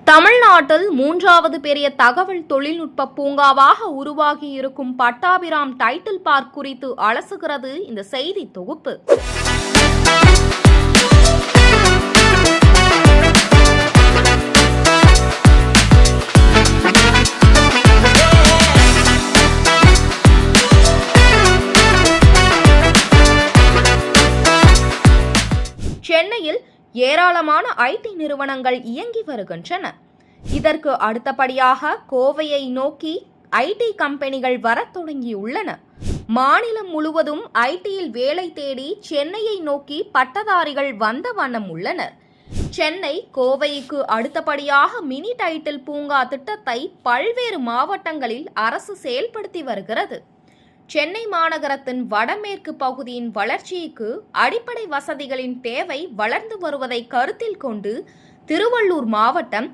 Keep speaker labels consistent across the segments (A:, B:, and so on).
A: தமிழ்நாட்டில் மூன்றாவது பெரிய தகவல் தொழில்நுட்ப பூங்காவாக உருவாகி இருக்கும் பட்டாபிராம் டைட்டில் பார்க் குறித்து அலசுகிறது இந்த செய்தி தொகுப்பு. சென்னையில் ஏராளமான ஐடி நிறுவனங்கள் இயங்கி வருகின்றன. இதற்கு அடுத்தபடியாக கோவையை நோக்கி ஐடி கம்பெனிகள் வரத் தொடங்கியுள்ளன. மாநிலம் முழுவதும் ஐடியில் வேலை தேடி சென்னையை நோக்கி பட்டதாரிகள் வந்த வண்ணம் உள்ளனர். சென்னை, கோவைக்கு அடுத்தபடியாக மினி டைட்டில் பூங்கா திட்டத்தை பல்வேறு மாவட்டங்களில் அரசு செயல்படுத்தி வருகிறது. சென்னை மாநகரத்தின் வடமேற்கு பகுதியின் வளர்ச்சிக்கு அடிப்படை வசதிகளின் தேவை வளர்ந்து வருவதை கருத்தில் கொண்டு திருவள்ளூர் மாவட்டம்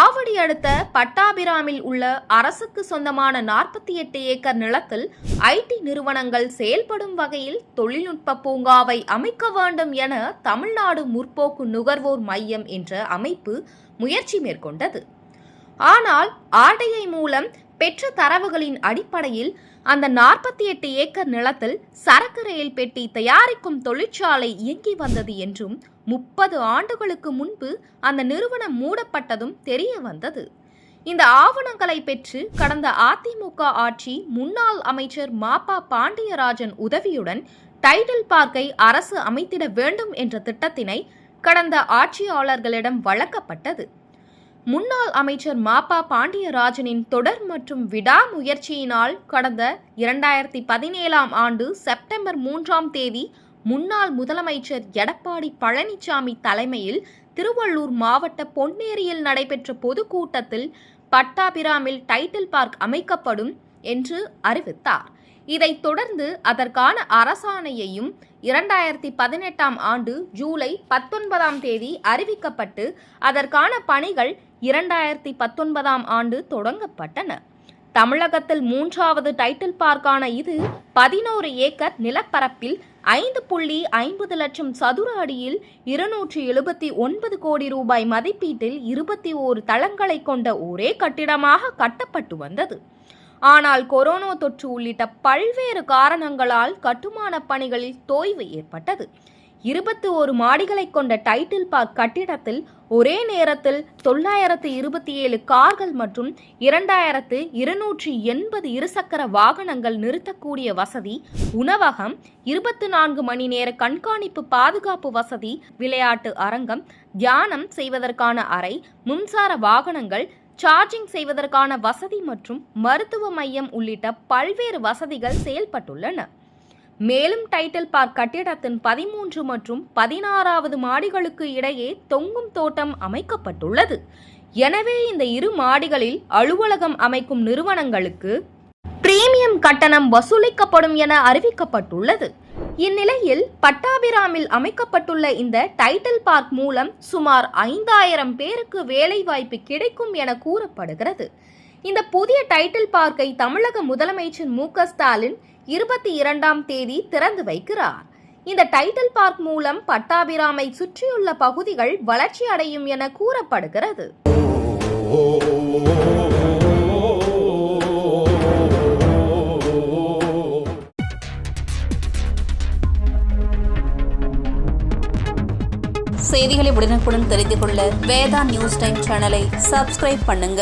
A: ஆவடி அடுத்த பட்டாபிராமில் உள்ள அரசுக்கு சொந்தமான 48 ஏக்கர் நிலத்தில் ஐடி நிறுவனங்கள் செயல்படும் வகையில் தொழில்நுட்ப பூங்காவை அமைக்க வேண்டும் என தமிழ்நாடு முற்போக்கு நுகர்வோர் மையம் என்ற அமைப்பு முயற்சி மேற்கொண்டது. ஆனால் ஆர்டிஐ மூலம் பெற்ற தரவுகளின் அடிப்படையில் அந்த 48 ஏக்கர் நிலத்தில் சரக்கு ரயில் பெட்டி தயாரிக்கும் தொழிற்சாலை இயங்கி வந்தது என்றும் 30 ஆண்டுகளுக்கு முன்பு அந்த நிறுவனம் மூடப்பட்டதும் தெரிய வந்தது. இந்த ஆவணங்களை பெற்று கடந்த அதிமுக ஆட்சி முன்னாள் அமைச்சர் மாபா பாண்டியராஜன் உதவியுடன் டைட்டில் பார்க்கை அரசு அமைத்திட வேண்டும் என்ற திட்டத்தினை கடந்த ஆட்சியாளர்களிடம் வழங்கப்பட்டது. முன்னாள் அமைச்சர் மாபா பாண்டியராஜனின் தொடர் மற்றும் விடாமுயற்சியினால் கடந்த 2017ஆம் ஆண்டு செப்டம்பர் 3ஆம் தேதி முன்னாள் முதலமைச்சர் எடப்பாடி பழனிசாமி தலைமையில் திருவள்ளூர் மாவட்ட பொன்னேரியில் நடைபெற்ற பொதுக்கூட்டத்தில் பட்டாபிராமில் டைட்டில் பார்க் அமைக்கப்படும் என்று அறிவித்தார். இதைத் தொடர்ந்து அதற்கான அரசாணையையும் 2018ஆம் ஆண்டு ஜூலை 19ஆம் தேதி அறிவிக்கப்பட்டு அதற்கான பணிகள் 2019ஆம் ஆண்டு தொடங்கப்பட்டன. தமிழகத்தில் மூன்றாவது டைட்டில் பார்க்கான இது 11 ஏக்கர் நிலப்பரப்பில் 5.50 லட்சம் சதுர அடியில் 279 கோடி ரூபாய் மதிப்பீட்டில் 21 தளங்களை கொண்ட ஒரே கட்டிடமாக கட்டப்பட்டு வந்தது. ஆனால் கொரோனா தொற்று உள்ளிட்ட பல்வேறு காரணங்களால் கட்டுமான பணிகளில் தொய்வு ஏற்பட்டது. 21 மாடிகளை கொண்ட டைட்டில் பார்க் கட்டிடத்தில் ஒரே நேரத்தில் 927 கார்கள் மற்றும் 2280 இருசக்கர வாகனங்கள் நிறுத்தக்கூடிய வசதி, உணவகம், 24 மணி நேர கண்காணிப்பு பாதுகாப்பு வசதி, விளையாட்டு அரங்கம், தியானம் செய்வதற்கான அறை, மின்சார வாகனங்கள், சார்ஜிங் செய்வதற்கான வசதி மற்றும் மருத்துவ மையம் உள்ளிட்ட பல்வேறு வசதிகள் செயல்பட்டுள்ளன. மேலும் டைட்டில் பார்க் கட்டிடத்தின் 13 மற்றும் 16வது மாடிகளுக்கு இடையே தொங்கும் தோட்டம் அமைக்கப்பட்டுள்ளது. எனவே இந்த 2 மாடிகளில் அலுவலகம் அமைக்கும் நிறுவனங்களுக்கு பிரீமியம் கட்டணம் வசூலிக்கப்படும் என அறிவிக்கப்பட்டுள்ளது. இந்நிலையில் பட்டாபிராமில் அமைக்கப்பட்டுள்ள இந்த டைட்டில் பார்க் மூலம் சுமார் 5000 பேருக்கு வேலைவாய்ப்பு கிடைக்கும் என கூறப்படுகிறது. இந்த புதிய டைட்டில் பார்க்கை தமிழக முதலமைச்சர் மு.க. ஸ்டாலின் 22ஆம் தேதி திறந்து வைக்கிறார். இந்த டைட்டில் பார்க் மூலம் பட்டாபிராமை சுற்றியுள்ள பகுதிகள் வளர்ச்சி அடையும் என கூறப்படுகிறது.
B: செய்திகளை உடனுக்குடன் தெரிந்து கொள்ள வேதா நியூஸ் டைம் சேனலை சப்ஸ்கிரைப் பண்ணுங்க.